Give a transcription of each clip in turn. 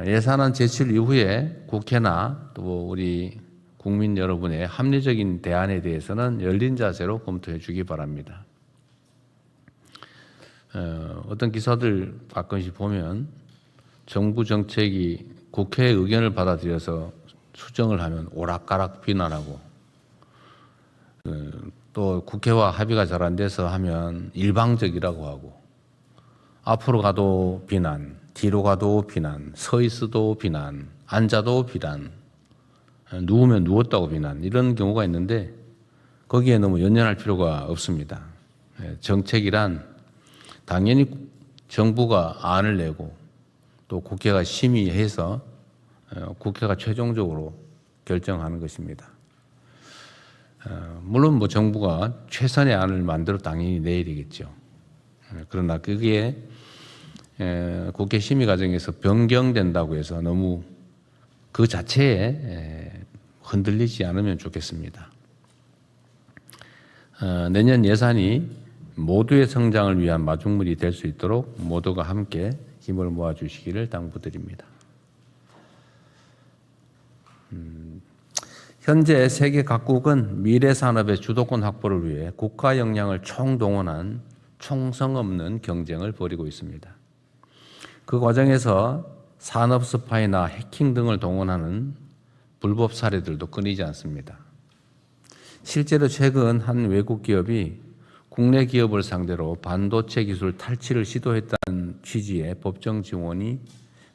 예산안 제출 이후에 국회나 또 우리 국민 여러분의 합리적인 대안에 대해서는 열린 자세로 검토해 주기 바랍니다. 어떤 기사들 가끔씩 보면 정부 정책이 국회의 의견을 받아들여서 수정을 하면 오락가락 비난하고, 또 국회와 합의가 잘 안 돼서 하면 일방적이라고 하고, 앞으로 가도 비난, 뒤로 가도 비난, 서 있어도 비난, 앉아도 비난, 누우면 누웠다고 비난, 이런 경우가 있는데 거기에 너무 연연할 필요가 없습니다. 정책이란 당연히 정부가 안을 내고 또 국회가 심의해서 국회가 최종적으로 결정하는 것입니다. 물론 뭐 정부가 최선의 안을 만들어 당연히 내야 되겠죠. 그러나 그게 국회 심의 과정에서 변경된다고 해서 너무 그 자체에 흔들리지 않으면 좋겠습니다. 내년 예산이 모두의 성장을 위한 마중물이 될 수 있도록 모두가 함께 힘을 모아주시기를 당부드립니다. 현재 세계 각국은 미래 산업의 주도권 확보를 위해 국가 역량을 총동원한 총성 없는 경쟁을 벌이고 있습니다. 그 과정에서 산업 스파이나 해킹 등을 동원하는 불법 사례들도 끊이지 않습니다. 실제로 최근 한 외국 기업이 국내 기업을 상대로 반도체 기술 탈취를 시도했다는 취지의 법정 지원이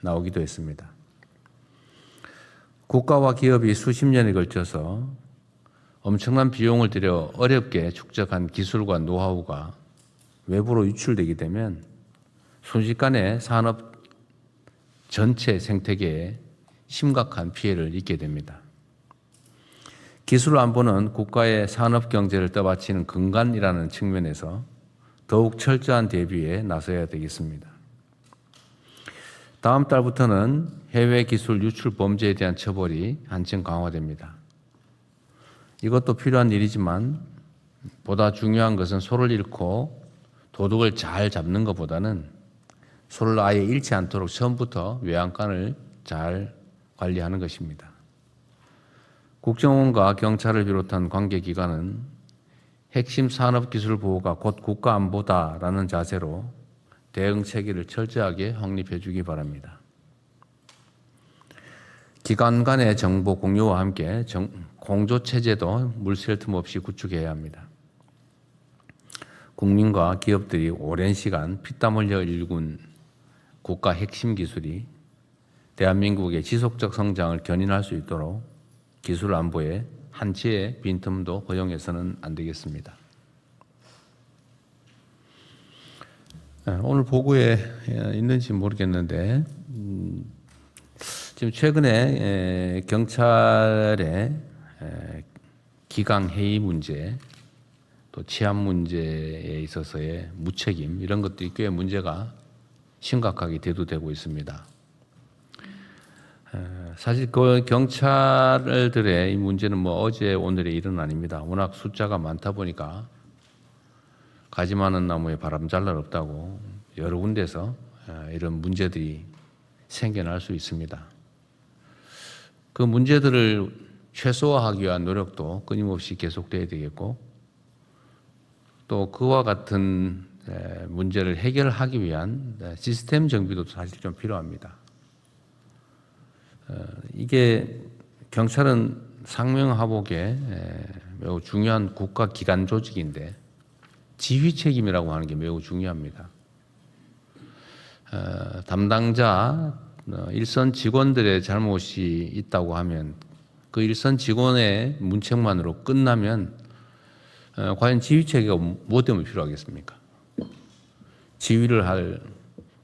나오기도 했습니다. 국가와 기업이 수십 년에 걸쳐서 엄청난 비용을 들여 어렵게 축적한 기술과 노하우가 외부로 유출되게 되면 순식간에 산업 전체 생태계에 심각한 피해를 입게 됩니다. 기술 안보는 국가의 산업 경제를 떠받치는 근간이라는 측면에서 더욱 철저한 대비에 나서야 되겠습니다. 다음 달부터는 해외 기술 유출 범죄에 대한 처벌이 한층 강화됩니다. 이것도 필요한 일이지만 보다 중요한 것은 소를 잃고 도둑을 잘 잡는 것보다는 소를 아예 잃지 않도록 처음부터 외양간을 잘 관리하는 것입니다. 국정원과 경찰을 비롯한 관계기관은 핵심 산업기술 보호가 곧 국가안보다라는 자세로 대응 체계를 철저하게 확립해 주기 바랍니다. 기관 간의 정보 공유와 함께 공조체제도 물샐 틈 없이 구축해야 합니다. 국민과 기업들이 오랜 시간 피땀 흘려 일군 국가 핵심 기술이 대한민국의 지속적 성장을 견인할 수 있도록 기술 안보에 한치의 빈틈도 허용해서는 안 되겠습니다. 오늘 보고에 있는지 모르겠는데 지금 최근에 경찰의 기강 해이 문제, 또 치안 문제에 있어서의 무책임 이런 것들이 꽤 문제가 심각하게 대두되고 있습니다. 사실 그 경찰들의 이 문제는 뭐 어제 오늘의 일은 아닙니다. 워낙 숫자가 많다 보니까 가지 많은 나무에 바람 잘 날 없다고 여러 군데서 이런 문제들이 생겨날 수 있습니다. 그 문제들을 최소화하기 위한 노력도 끊임없이 계속돼야 되겠고, 또 그와 같은 문제를 해결하기 위한 시스템 정비도 사실 좀 필요합니다. 이게 경찰은 상명하복의 매우 중요한 국가 기관 조직인데 지휘 책임이라고 하는 게 매우 중요합니다. 담당자 일선 직원들의 잘못이 있다고 하면 그 일선 직원의 문책만으로 끝나면 과연 지휘 체계가 뭐 때문에 필요하겠습니까? 지휘를 할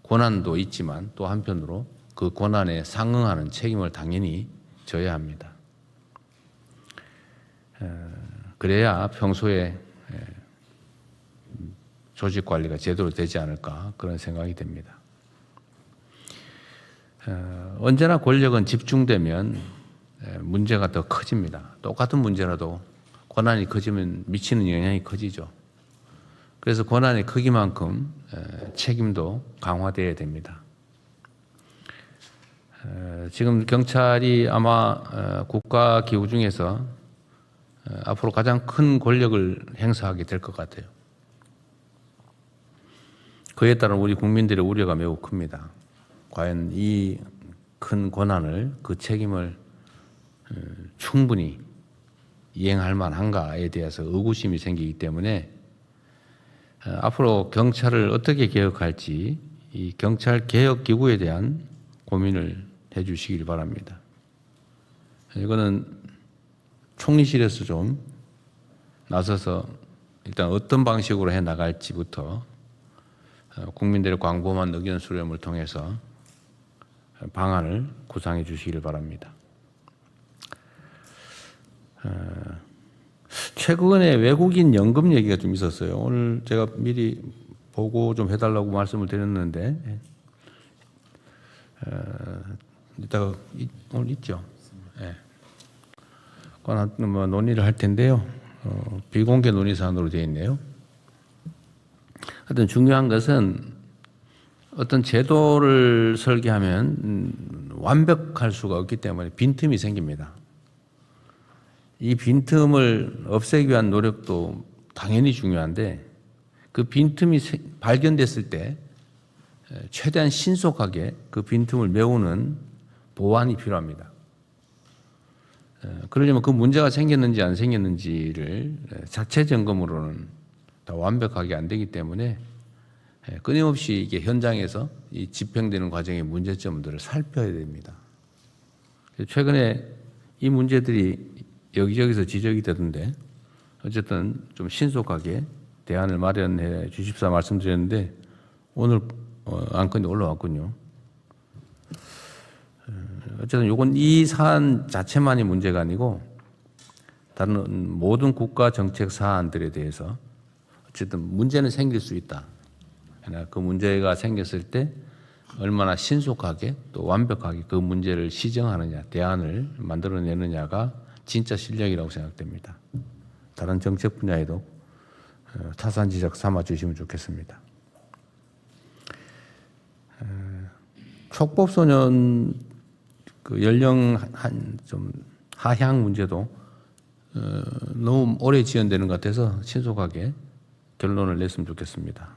권한도 있지만 또 한편으로 그 권한에 상응하는 책임을 당연히 져야 합니다. 그래야 평소에 조직 관리가 제대로 되지 않을까 그런 생각이 됩니다. 언제나 권력은 집중되면 문제가 더 커집니다. 똑같은 문제라도 권한이 커지면 미치는 영향이 커지죠. 그래서 권한의 크기만큼 책임도 강화되어야 됩니다. 지금 경찰이 아마 국가 기구 중에서 앞으로 가장 큰 권력을 행사하게 될 것 같아요. 그에 따른 우리 국민들의 우려가 매우 큽니다. 과연 이 큰 권한을, 그 책임을 충분히 이행할 만한가에 대해서 의구심이 생기기 때문에 앞으로 경찰을 어떻게 개혁할지 이 경찰 개혁 기구에 대한 고민을 해 주시길 바랍니다. 이거는 총리실에서 좀 나서서 일단 어떤 방식으로 해 나갈지부터 국민들의 광범한 의견 수렴을 통해서 방안을 구상해 주시길 바랍니다. 최근에 외국인 연금 얘기가 좀 있었어요. 오늘 제가 미리 보고 좀 해달라고 말씀을 드렸는데 이따가 오늘 있죠. 네. 뭐 논의를 할 텐데요. 비공개 논의 사안으로 되어 있네요. 하여튼 중요한 것은 어떤 제도를 설계하면 완벽할 수가 없기 때문에 빈틈이 생깁니다. 이 빈틈을 없애기 위한 노력도 당연히 중요한데 그 빈틈이 발견됐을 때 최대한 신속하게 그 빈틈을 메우는 보완이 필요합니다. 그러려면 그 문제가 생겼는지 안 생겼는지를 자체 점검으로는 다 완벽하게 안 되기 때문에 끊임없이 이게 현장에서 이 집행되는 과정의 문제점들을 살펴야 됩니다. 최근에 이 문제들이 여기저기서 지적이 되던데 어쨌든 좀 신속하게 대안을 마련해 주십사 말씀드렸는데 오늘 안건이 올라왔군요. 어쨌든 이건 이 사안 자체만이 문제가 아니고 다른 모든 국가 정책 사안들에 대해서 어쨌든 문제는 생길 수 있다. 그러나 그 문제가 생겼을 때 얼마나 신속하게 또 완벽하게 그 문제를 시정하느냐, 대안을 만들어내느냐가 진짜 실력이라고 생각됩니다. 다른 정책 분야에도 타산지적 삼아주시면 좋겠습니다. 촉법소년 그 연령 좀 하향 문제도 너무 오래 지연되는 것 같아서 신속하게 결론을 냈으면 좋겠습니다.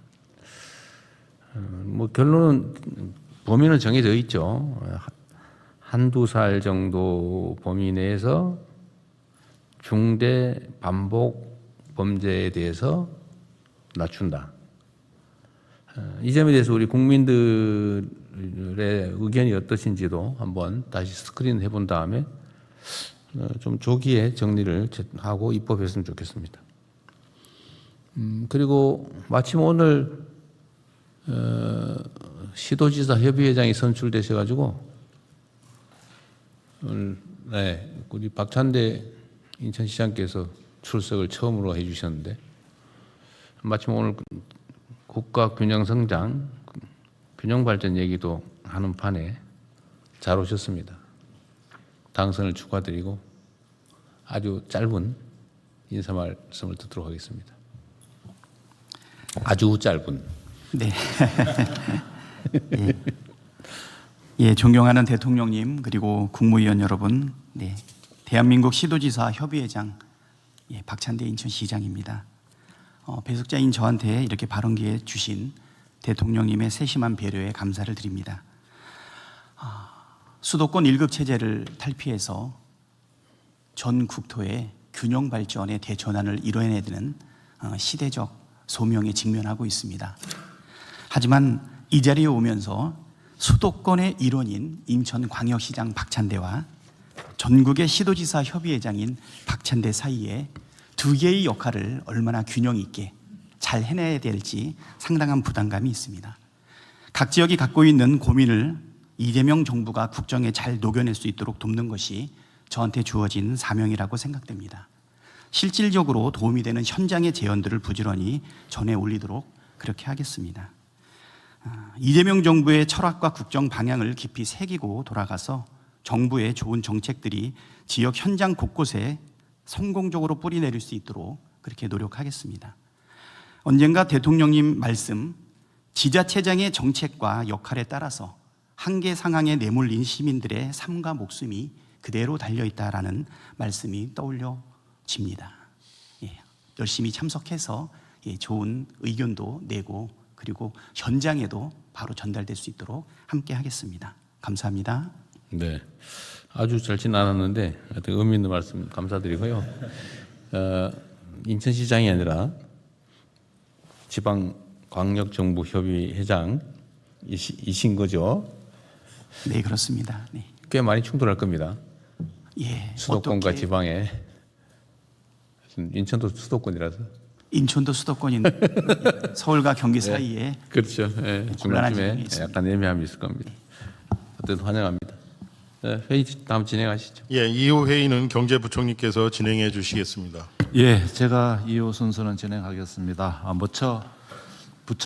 뭐 결론은 범위는 정해져 있죠. 한두 살 정도 범위 내에서 중대 반복 범죄에 대해서 낮춘다. 이 점에 대해서 우리 국민들의 의견이 어떠신지도 한번 다시 스크린 해본 다음에 좀 조기에 정리를 하고 입법했으면 좋겠습니다. 그리고 마침 오늘 시도지사 협의회장이 선출되셔가지고 오늘 우리 박찬대 인천시장께서 출석을 처음으로 해주셨는데 마침 오늘 국가 균형 성장, 균형 발전 얘기도 하는 판에 잘 오셨습니다. 당선을 축하드리고 아주 짧은 인사 말씀을 듣도록 하겠습니다. 아주 짧은. 네. 예, 존경하는 대통령님 그리고 국무위원 여러분, 네, 대한민국 시도지사 협의회장 박찬대 인천시장입니다. 배석자인 저한테 이렇게 발언 기회 주신 대통령님의 세심한 배려에 감사를 드립니다. 수도권 1급 체제를 탈피해서 전 국토의 균형 발전의 대전환을 이뤄내야 되는 시대적 소명에 직면하고 있습니다. 하지만 이 자리에 오면서 수도권의 일원인 인천광역시장 박찬대와 전국의 시도지사 협의회장인 박찬대 사이에 두 개의 역할을 얼마나 균형 있게 잘 해내야 될지 상당한 부담감이 있습니다. 각 지역이 갖고 있는 고민을 이재명 정부가 국정에 잘 녹여낼 수 있도록 돕는 것이 저한테 주어진 사명이라고 생각됩니다. 실질적으로 도움이 되는 현장의 제언들을 부지런히 전해 올리도록 그렇게 하겠습니다. 이재명 정부의 철학과 국정 방향을 깊이 새기고 돌아가서 정부의 좋은 정책들이 지역 현장 곳곳에 성공적으로 뿌리내릴 수 있도록 그렇게 노력하겠습니다. 언젠가 대통령님 말씀, 지자체장의 정책과 역할에 따라서 한계 상황에 내몰린 시민들의 삶과 목숨이 그대로 달려있다라는 말씀이 떠올려집니다. 예, 열심히 참석해서 좋은 의견도 내고 그리고 현장에도 바로 전달될 수 있도록 함께 하겠습니다. 감사합니다. 네, 아주 짧진 않았는데 하여튼 의미 있는 말씀 감사드리고요. 인천시장이 아니라 지방광역정부협의회장이신 거죠? 네, 그렇습니다. 네. 꽤 많이 충돌할 겁니다. 예, 수도권과 어떻게 지방에. 인천도 수도권이라서. 인천도 수도권인 서울과 경기 사이에 그렇죠. 예, 곤란한 중간쯤에 지점이 있습니다. 약간 애매함이 있을 겁니다. 어쨌든 환영합니다. 네, 회의 다음 진행하시죠. 예, 2호 회의는 경제부총리께서 진행해 주시겠습니다. 예, 제가 2호 순서는 진행하겠습니다. 먼저